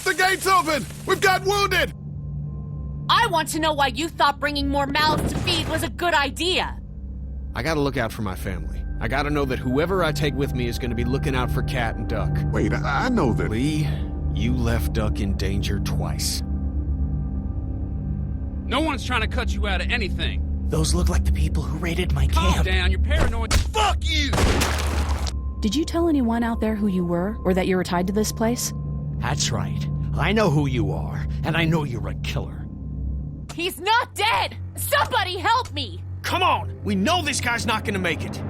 The gate's open! We've got wounded! I want to know why you thought bringing more mouths to feed was a good idea. I gotta look out for my family. I gotta know that whoever I take with me is gonna be looking out for Cat and Duck. Wait, I know that... Lee, you left Duck in danger twice. No one's trying to cut you out of anything. Those look like the people who raided my Calm camp. down, you're paranoid. Fuck you! Did you tell anyone out there who you were, or that you were tied to this place? That's right. I know who you are, and I know you're a killer. He's not dead! Somebody help me! Come on! We know this guy's not gonna make it!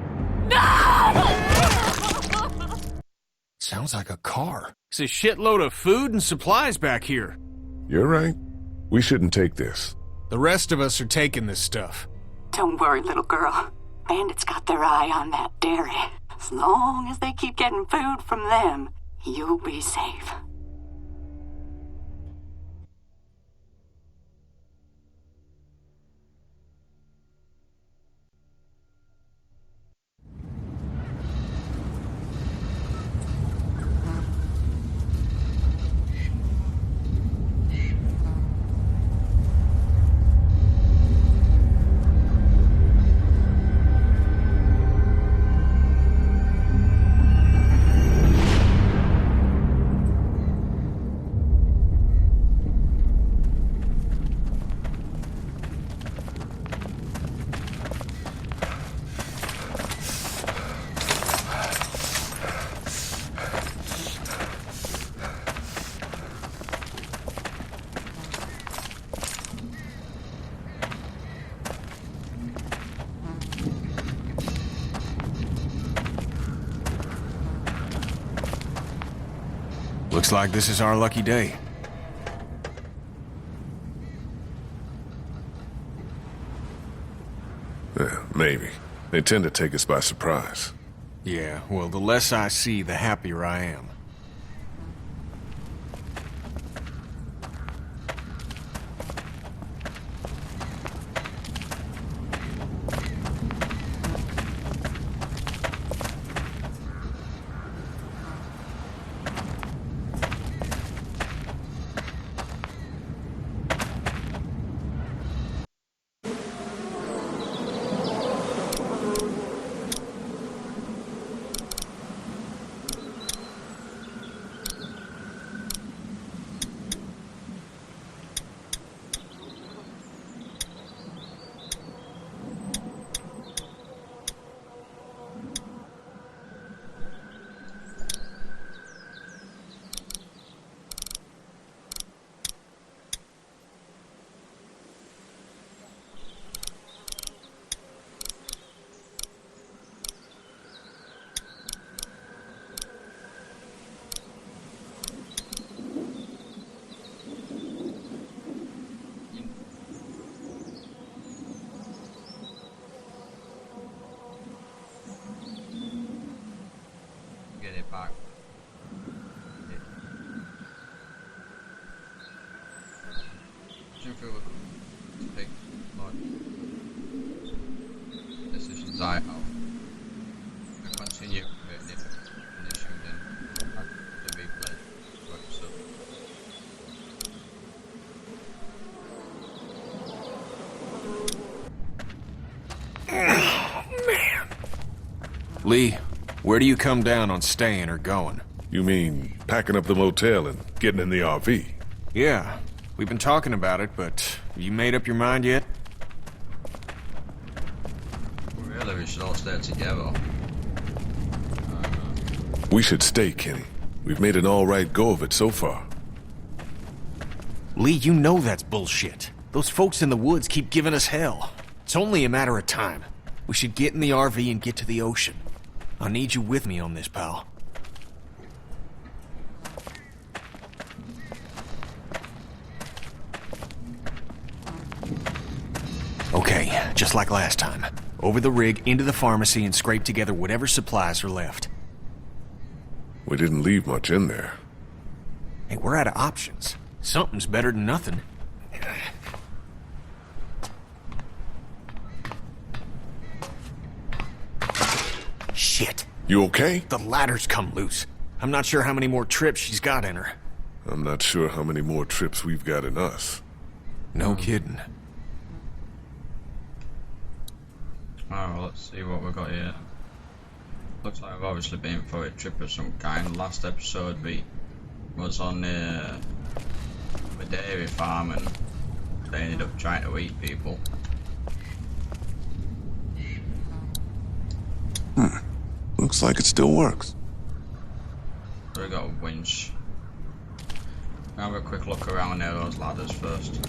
No! Sounds like a car. It's a shitload of food and supplies back here. You're right. We shouldn't take this. The rest of us are taking this stuff. Don't worry, little girl. Bandits got their eye on that dairy. As long as they keep getting food from them, you'll be safe. Looks like this is our lucky day. Yeah, maybe. They tend to take us by surprise. Yeah, well, the less I see, the happier I am. Back. Do you feel to take like decisions I have and continue with it and issue then have to be played like so. Man. Lee, where do you come down on staying or going? You mean packing up the motel and getting in the RV? Yeah, we've been talking about it, but have you made up your mind yet? Really, we should all stay together. We should stay, Kenny. We've made an all-right go of it so far. Lee, you know that's bullshit. Those folks in the woods keep giving us hell. It's only a matter of time. We should get in the RV and get to the ocean. I need you with me on this, pal. Okay, just like last time. Over the rig, into the pharmacy, and scrape together whatever supplies are left. We didn't leave much in there. Hey, we're out of options. Something's better than nothing. Shit. You okay? The ladder's come loose. I'm not sure how many more trips she's got in her. I'm not sure how many more trips we've got in us. No kidding. Alright, well, let's see what we've got here. Looks like I've obviously been for a trip of some kind. Last episode we was on the dairy farm and they ended up trying to eat people. Looks like it still works. So we got a winch. Have a quick look around there, those ladders first.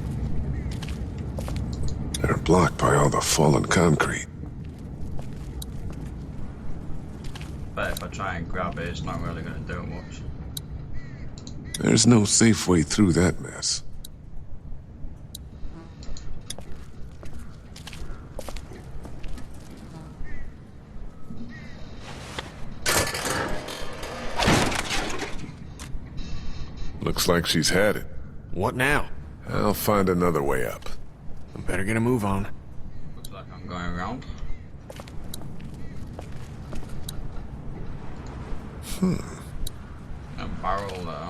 They're blocked by all the fallen concrete. But if I try and grab it, it's not really going to do much. There's no safe way through that mess. Looks like she's had it. What now? I'll find another way up. I better get a move on. Looks like I'm going around. A barrel there.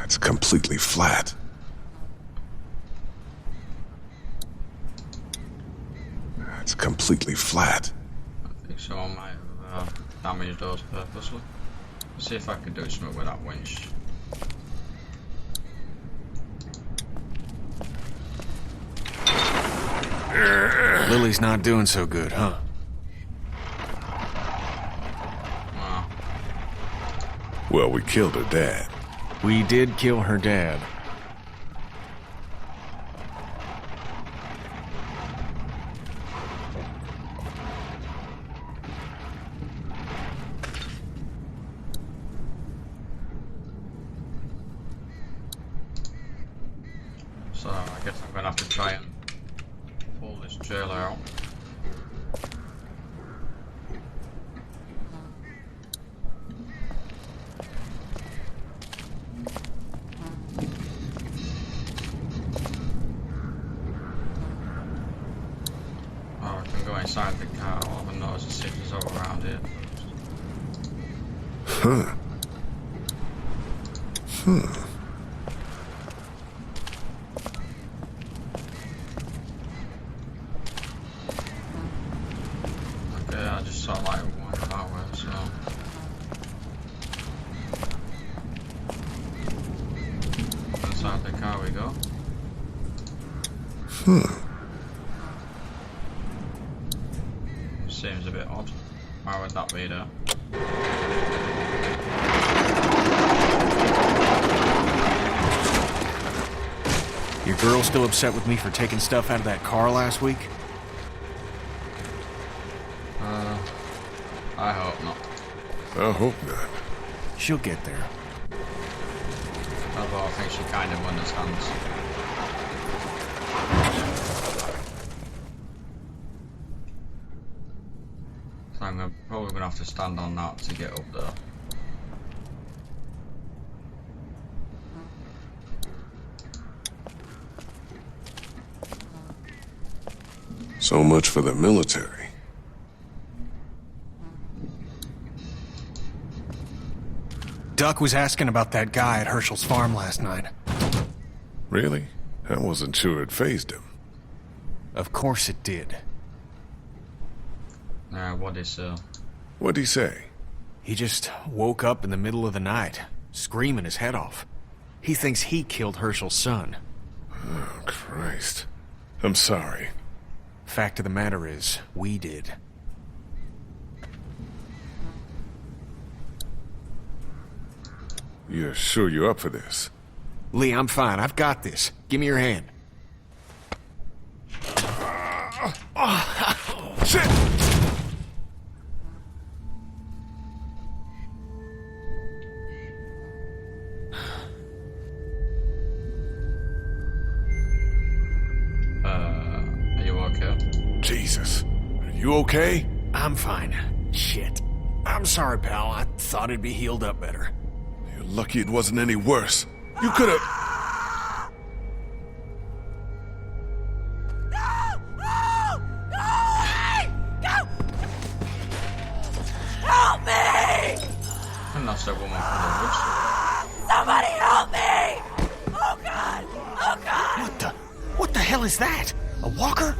It's completely flat. It's completely flat. I think someone might have damaged those purposely. Let's see if I can do something with that winch. Lily's not doing so good, huh? Wow. Well, we killed her dad. We did kill her dad. So I guess I'm gonna have to try and pull this trailer out. Oh, I can go inside the car. I'll have a notice to see if there's all around here first. Huh. Okay, I just saw like one that way, so. Inside the car we go. Seems a bit odd. Why would that be there? Your girl still upset with me for taking stuff out of that car last week? I hope not. I hope not. She'll get there. Although I think she kind of understands. So I'm probably going to have to stand on that to get up there. So much for the military. Duck was asking about that guy at Herschel's farm last night. Really? I wasn't sure it fazed him. Of course it did. What is What'd he say? He just woke up in the middle of the night, screaming his head off. He thinks he killed Herschel's son. Oh, Christ. I'm sorry. Fact of the matter is, we did. You're sure you're up for this? Lee, I'm fine. I've got this. Give me your hand. Shit! Are you okay? Jesus. Are you okay? I'm fine. Shit. I'm sorry, pal. I thought it'd be healed up better. You're lucky it wasn't any worse. You could have... That's a woman from the woods. Somebody help me! Oh God! Oh God! What the hell is that? A walker?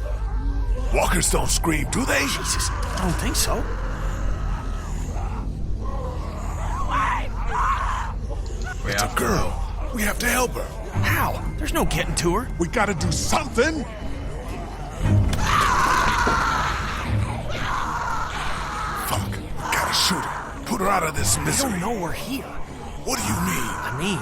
Walkers don't scream, do they? Jesus, I don't think so. It's a girl. We have to help her. How? There's no getting to her. We gotta do something. Fuck. Gotta shoot her. Put her out of this I misery. don't know we're here. What do you mean? I mean,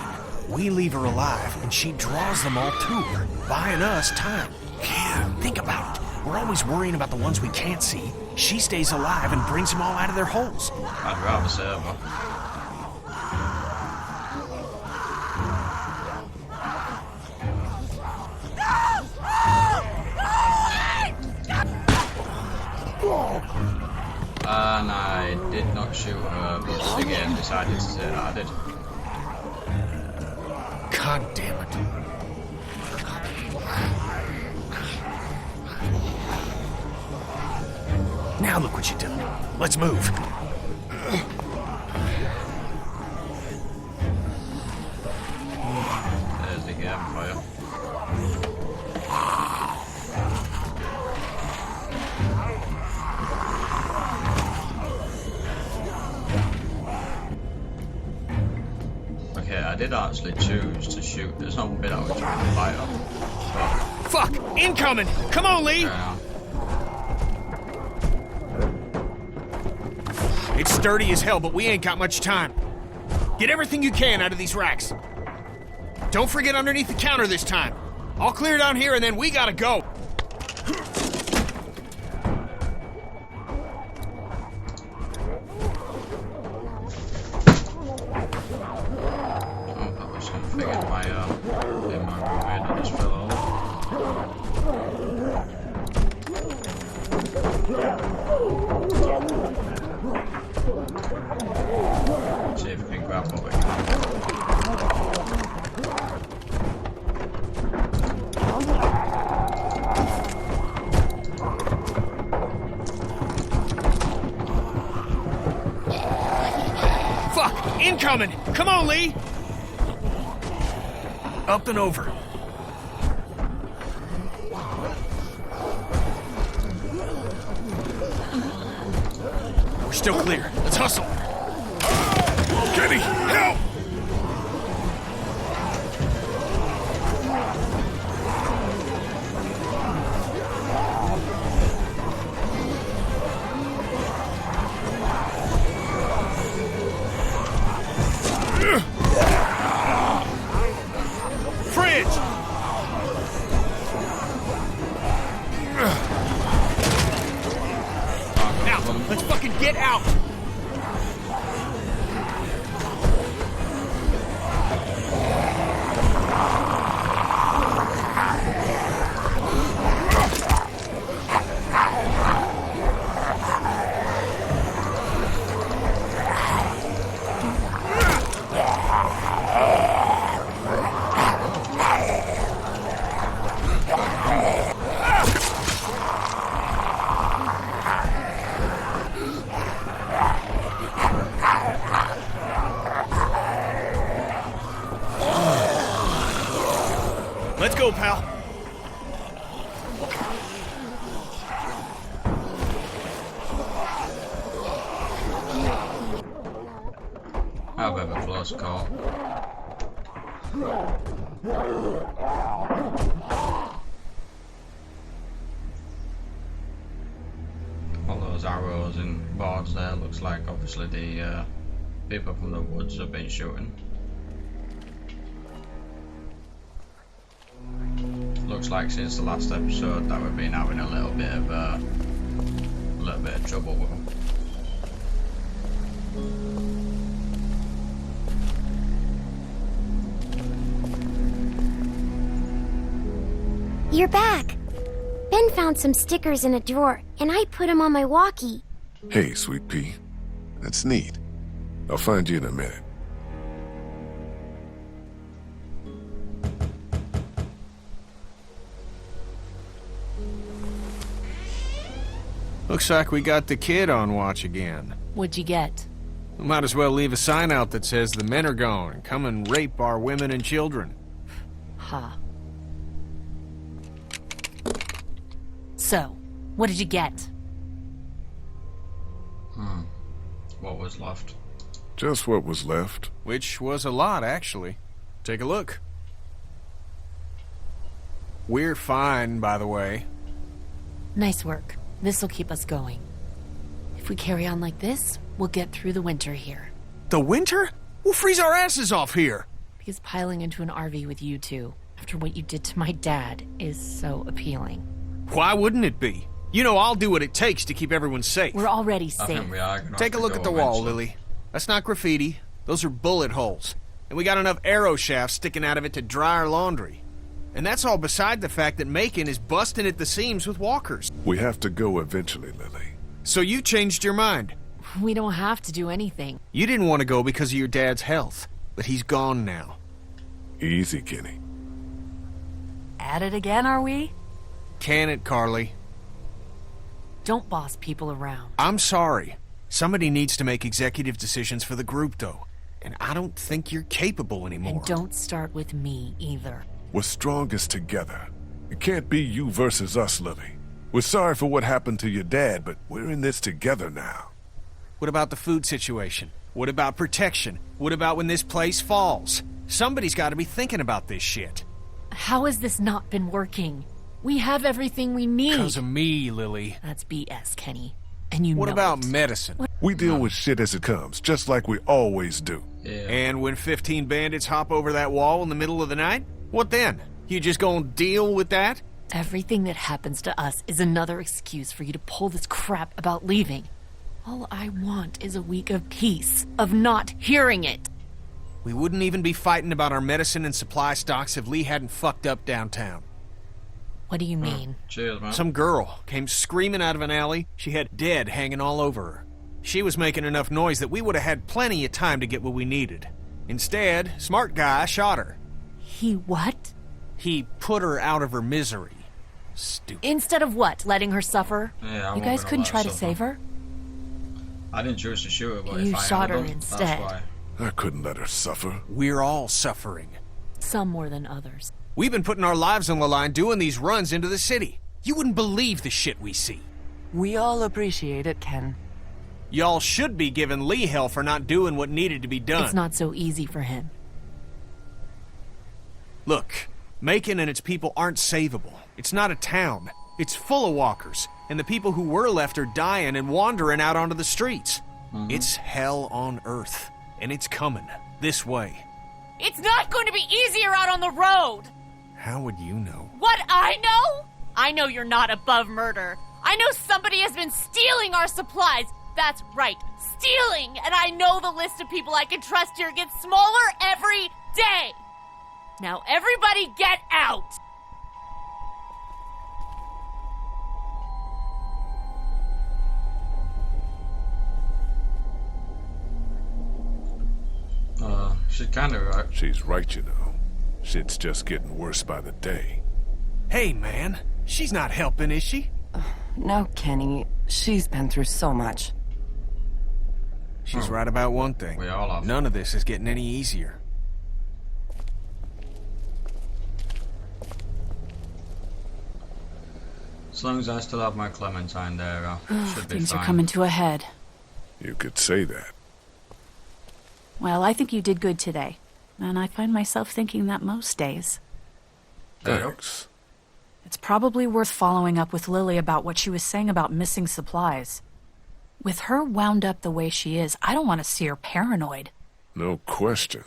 we leave her alive, and she draws them all to her, buying us time. Kid. Think about it. We're always worrying about the ones we can't see. She stays alive and brings them all out of their holes. I'd rather save her. And I did not shoot her, but the game decided to say that I did. God damn it. Now look what you did. Let's move. There's the game for you. Okay, I did actually choose to shoot. There's not one bit I was trying to fight her. Fuck! Incoming! Come on, Lee! It's sturdy as hell, but we ain't got much time. Get everything you can out of these racks. Don't forget underneath the counter this time. I'll clear down here and then we gotta go. Oh, that was something in my roommate that just fell over. See if we can grab what we can. Fuck! Incoming! Come on, Lee! Up and over. We're still clear. Let's hustle. Kenny, help! Fridge! Now, let's fucking get out! Let's go, pal. How about a close call? All those arrows and boards there looks like obviously the people from the woods have been shooting. Looks like since the last episode that we've been having a little bit of trouble with them. You're back. Ben found some stickers in a drawer, and I put them on my walkie. Hey, Sweet Pea. That's neat. I'll find you in a minute. Looks like we got the kid on watch again. What'd you get? We might as well leave a sign out that says the men are gone and come and rape our women and children. Huh. So, what did you get? What was left? Just what was left. Which was a lot, actually. Take a look. We're fine, by the way. Nice work. This'll keep us going. If we carry on like this, we'll get through the winter here. The winter? We'll freeze our asses off here! Because piling into an RV with you two, after what you did to my dad, is so appealing. Why wouldn't it be? You know I'll do what it takes to keep everyone safe. We're already I safe. think we are gonna Take a have to look go at the wall, eventually. Lily. That's not graffiti. Those are bullet holes. And we got enough arrow shafts sticking out of it to dry our laundry. And that's all beside the fact that Macon is busting at the seams with walkers. We have to go eventually, Lily. So you changed your mind. We don't have to do anything. You didn't want to go because of your dad's health, but he's gone now. Easy, Kenny. At it again, are we? Can it, Carly? Don't boss people around. I'm sorry. Somebody needs to make executive decisions for the group, though. And I don't think you're capable anymore. And don't start with me, either. We're strongest together. It can't be you versus us, Lily. We're sorry for what happened to your dad, but we're in this together now. What about the food situation? What about protection? What about when this place falls? Somebody's got to be thinking about this shit. How has this not been working? We have everything we need. Because of me, Lily. That's BS, Kenny. And you What know about it. medicine? We deal with shit as it comes, just like we always do. Yeah. And when 15 bandits hop over that wall in the middle of the night? What then? You just gonna deal with that? Everything that happens to us is another excuse for you to pull this crap about leaving. All I want is a week of peace, of not hearing it. We wouldn't even be fighting about our medicine and supply stocks if Lee hadn't fucked up downtown. What do you mean? Cheers, man. Some girl came screaming out of an alley. She had dead hanging all over her. She was making enough noise that we would have had plenty of time to get what we needed. Instead, smart guy shot her. He what? He put her out of her misery. Stupid. Instead of what? Letting her suffer? Yeah, I You won't guys gonna couldn't let try her to suffer. save her? I didn't choose to shoot her, but You if I shot had her done, instead. That's why. I couldn't let her suffer. We're all suffering. Some more than others. We've been putting our lives on the line doing these runs into the city. You wouldn't believe the shit we see. We all appreciate it, Ken. Y'all should be giving Lee hell for not doing what needed to be done. It's not so easy for him. Look, Macon and its people aren't savable. It's not a town. It's full of walkers, and the people who were left are dying and wandering out onto the streets. It's hell on earth, and it's coming this way. It's not going to be easier out on the road! How would you know? What I know? I know you're not above murder. I know somebody has been stealing our supplies. That's right, stealing! And I know the list of people I can trust here gets smaller every day. Now everybody get out! She's kind of right. She's right, you know. Shit's just getting worse by the day. Hey, man, she's not helping, is she? No, Kenny. She's been through so much. She's right about one thing. We all have. None of this is getting any easier. As long as I still have my Clementine there, should be Things fine. are coming to a head. You could say that. Well, I think you did good today. And I find myself thinking that most days. Thanks. It's probably worth following up with Lily about what she was saying about missing supplies. With her wound up the way she is, I don't want to see her paranoid. No question.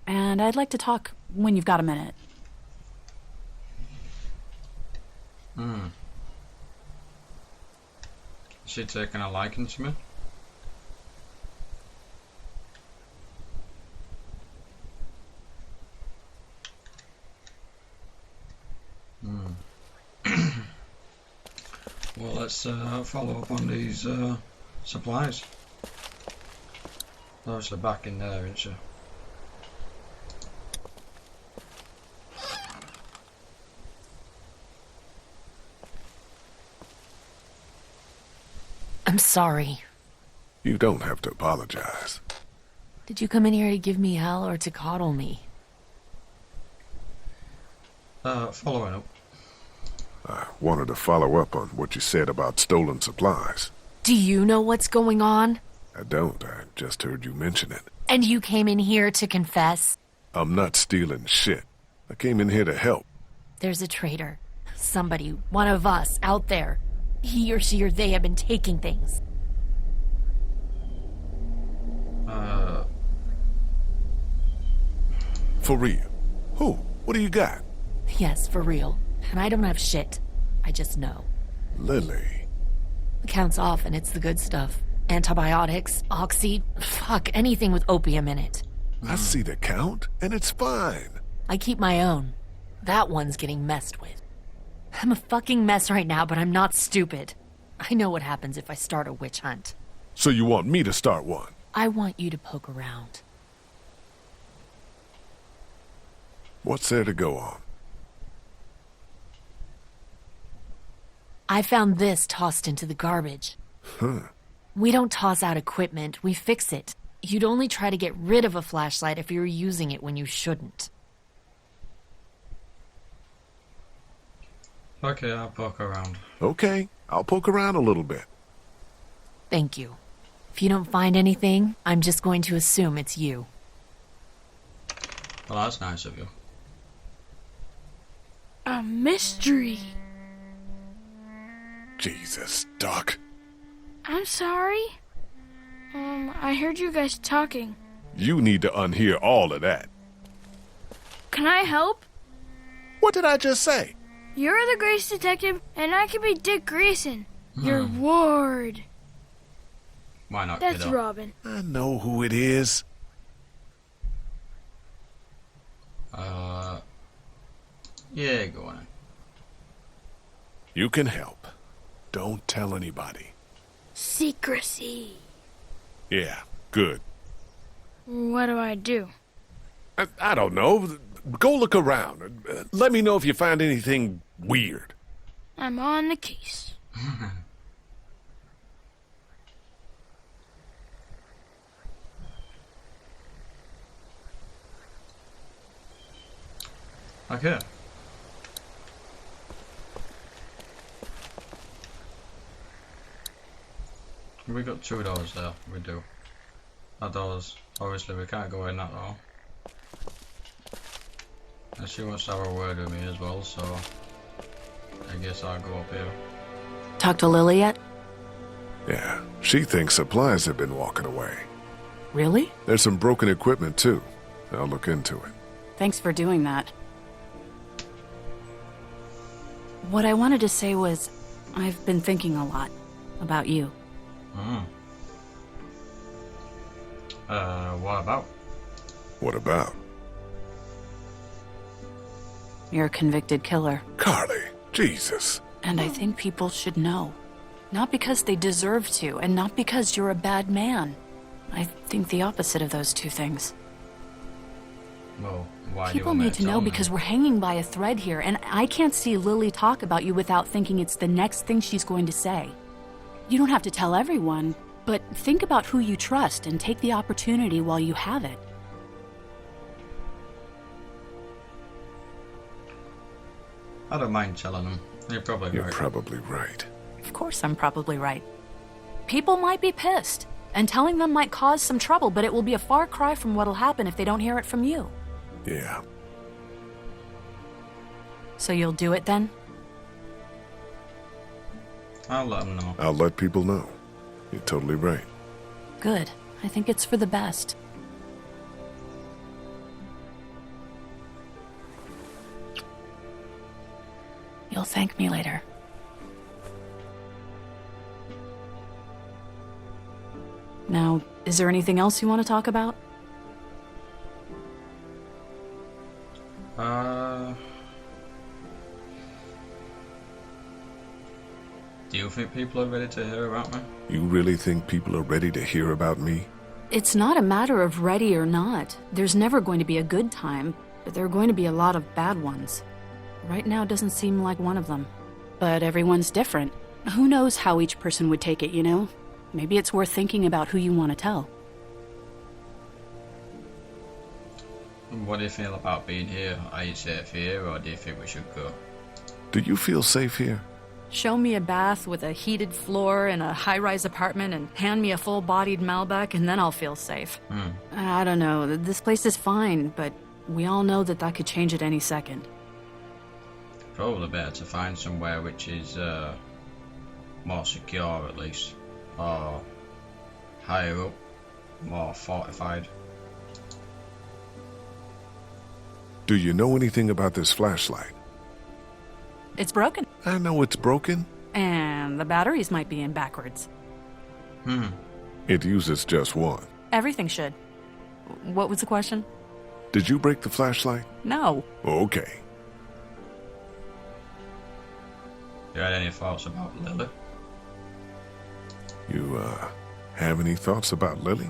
And I'd like to talk when you've got a minute. Is she taking a liking to me? Well, let's follow up on these supplies. Obviously back in there, isn't she? I'm sorry. You don't have to apologize. Did you come in here to give me hell or to coddle me? Following up. I wanted to follow up on what you said about stolen supplies. Do you know what's going on? I don't. I just heard you mention it. And you came in here to confess? I'm not stealing shit. I came in here to help. There's a traitor. Somebody, one of us, out there. He or she or they have been taking things. For real? Who? What do you got? Yes, for real. And I don't have shit. I just know. Lily. The count's off and it's the good stuff. Antibiotics, oxy, fuck, anything with opium in it. I see the count, and it's fine. I keep my own. That one's getting messed with. I'm a fucking mess right now, but I'm not stupid. I know what happens if I start a witch hunt. So you want me to start one? I want you to poke around. What's there to go on? I found this tossed into the garbage. Huh. We don't toss out equipment, we fix it. You'd only try to get rid of a flashlight if you were using it when you shouldn't. Okay, I'll poke around. Okay, I'll poke around a little bit. Thank you. If you don't find anything, I'm just going to assume it's you. Well, that's nice of you. A mystery. Jesus, Doc. I'm sorry. I heard you guys talking. You need to unhear all of that. Can I help? What did I just say? You're the Grace Detective, and I can be Dick Grayson, your ward. Why not, That's kiddo? Robin. I know who it is. Yeah, go on. You can help. Don't tell anybody. Secrecy. Yeah, good. What do I do? I don't know. Go look around. Let me know if you find anything weird. I'm on the case. Okay. We got 2 doors there, we do. That doors, obviously we can't go in that door. And she wants to have a word with me as well, so I guess I'll go up here. Talk to Lily yet? Yeah, she thinks supplies have been walking away. Really? There's some broken equipment too. I'll look into it. Thanks for doing that. What I wanted to say was, I've been thinking a lot about you. What about? What about? You're a convicted killer. Carly, Jesus. And I think people should know. Not because they deserve to, and not because you're a bad man. I think the opposite of those two things. Well, why People do you need to know because we're hanging by a thread here, and I can't see Lily talk about you without thinking it's the next thing she's going to say. You don't have to tell everyone, but think about who you trust and take the opportunity while you have it. I don't mind telling them. You're probably You're right. probably right. Of course I'm probably right. People might be pissed, and telling them might cause some trouble, but it will be a far cry from what'll happen if they don't hear it from you. Yeah. So you'll do it then? I'll let them know. I'll let people know. You're totally right. Good. I think it's for the best. You'll thank me later. Now, is there anything else you want to talk about? Do you think people are ready to hear about me? You really think people are ready to hear about me? It's not a matter of ready or not. There's never going to be a good time, but there are going to be a lot of bad ones. Right now doesn't seem like one of them. But everyone's different. Who knows how each person would take it, you know? Maybe it's worth thinking about who you want to tell. What do you feel about being here? Are you safe here, or do you think we should go? Do you feel safe here? Show me a bath with a heated floor in a high-rise apartment and hand me a full-bodied Malbec and then I'll feel safe. I don't know, this place is fine, but we all know that could change at any second. Probably better to find somewhere which is more secure at least, or higher up, more fortified. Do you know anything about this flashlight? It's broken. I know it's broken. And the batteries might be in backwards. It uses just one. Everything should. What was the question? Did you break the flashlight? No. Okay. You had any thoughts about Lily? You, have any thoughts about Lily?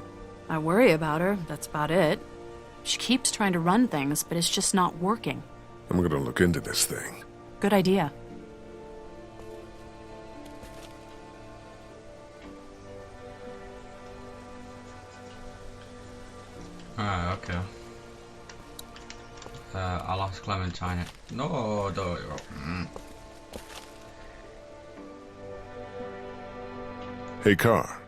I worry about her, that's about it. She keeps trying to run things, but it's just not working. I'm gonna look into this thing. Good idea. Okay. I'll ask Clementine. No, don't. Hey, Carr.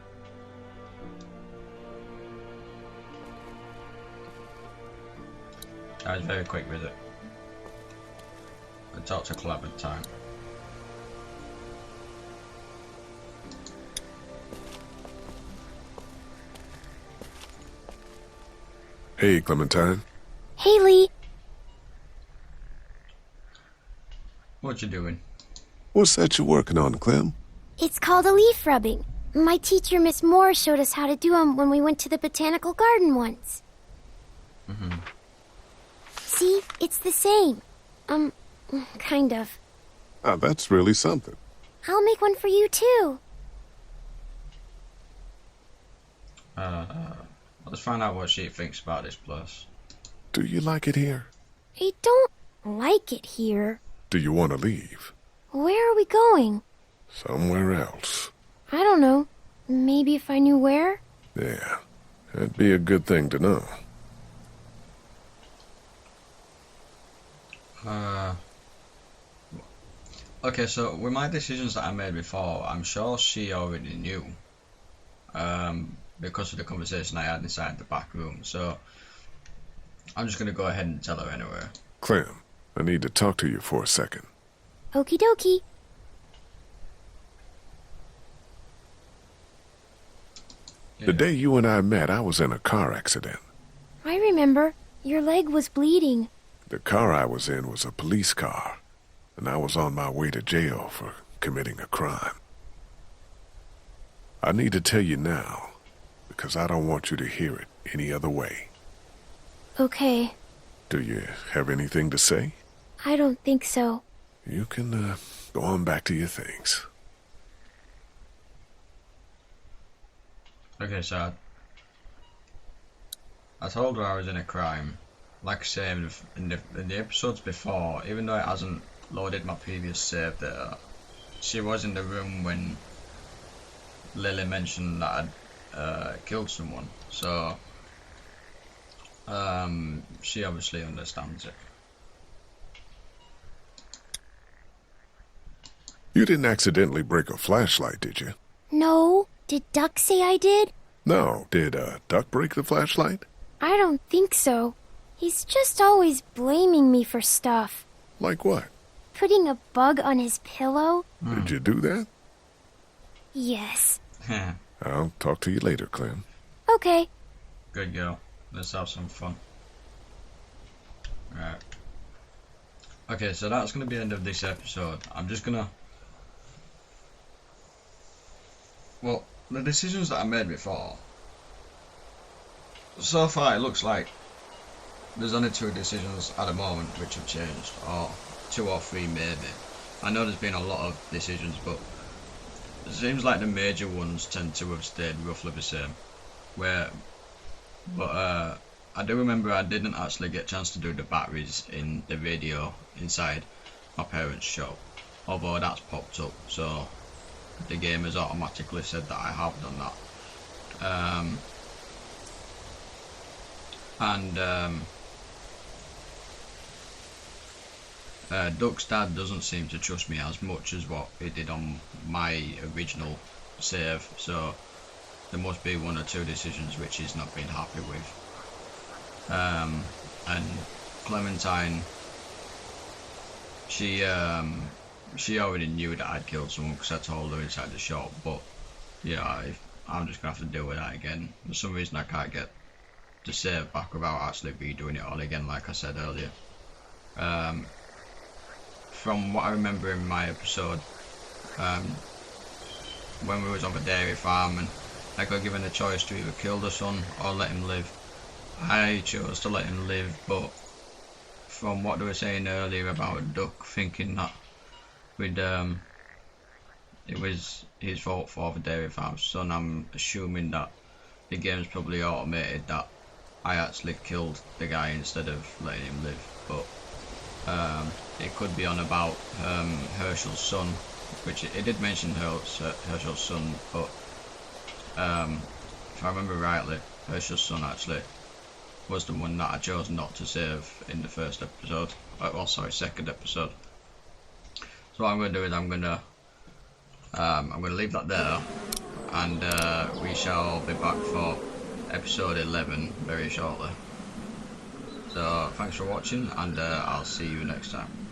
That was a very quick visit. I talked to Clementine. Hey, Clementine. Hey, Lee. What you doing? What's that you're working on, Clem? It's called a leaf rubbing. My teacher, Miss Moore, showed us how to do them when we went to the botanical garden once. See, it's the same. Kind of. Ah, that's really something. I'll make one for you, too. Let's find out what she thinks about this place. Do you like it here? I don't like it here. Do you want to leave? Where are we going? Somewhere else. I don't know. Maybe if I knew where? Yeah, that'd be a good thing to know. Okay, so with my decisions that I made before, I'm sure she already knew. Because of the conversation I had inside the back room, so I'm just gonna go ahead and tell her anyway. Clem, I need to talk to you for a second. Okie dokie. The day you and I met, I was in a car accident. I remember. Your leg was bleeding. The car I was in was a police car, and I was on my way to jail for committing a crime. I need to tell you now, because I don't want you to hear it any other way. Okay. Do you have anything to say? I don't think so. You can, go on back to your things. Okay, so I told her I was in a crime. Like I said in the episodes before, even though it hasn't loaded my previous save data, she was in the room when Lily mentioned that I'd killed someone, so she obviously understands it. You didn't accidentally break a flashlight, did you? No. Did Duck say I did? No. Did, Duck break the flashlight? I don't think so. He's just always blaming me for stuff. Like what? Putting a bug on his pillow? Did you do that? Yes. I'll talk to you later, Clem. Okay. Good girl. Let's have some fun. Right. Okay, so that's going to be the end of this episode. I'm just going to... Well, the decisions that I made before... So far it looks like there's only 2 decisions at the moment which have changed, or 2 or 3 maybe. I know there's been a lot of decisions, but it seems like the major ones tend to have stayed roughly the same. But I do remember I didn't actually get a chance to do the batteries in the radio inside my parents' shop, although that's popped up, so the game has automatically said that I have done that. Duck's dad doesn't seem to trust me as much as what he did on my original save, so there must be one or two decisions which he's not been happy with. And Clementine, she already knew that I'd killed someone because I told her inside the shop, but yeah, I'm just gonna have to deal with that again. For some reason I can't get the save back without actually redoing it all again, like I said earlier. From what I remember in my episode, when we was on the dairy farm and I got given a choice to either kill the son or let him live, I chose to let him live, but from what they were saying earlier about Duck thinking that it was his fault for the dairy farm's son, I'm assuming that the game's probably automated that I actually killed the guy instead of letting him live, but it could be on about Herschel's son, which it did mention Herschel's son, but if I remember rightly, Herschel's son actually was the one that I chose not to save in the first episode, well sorry, second episode. So what I'm going to do is I'm going to leave that there, and we shall be back for episode 11 very shortly. So thanks for watching, and I'll see you next time.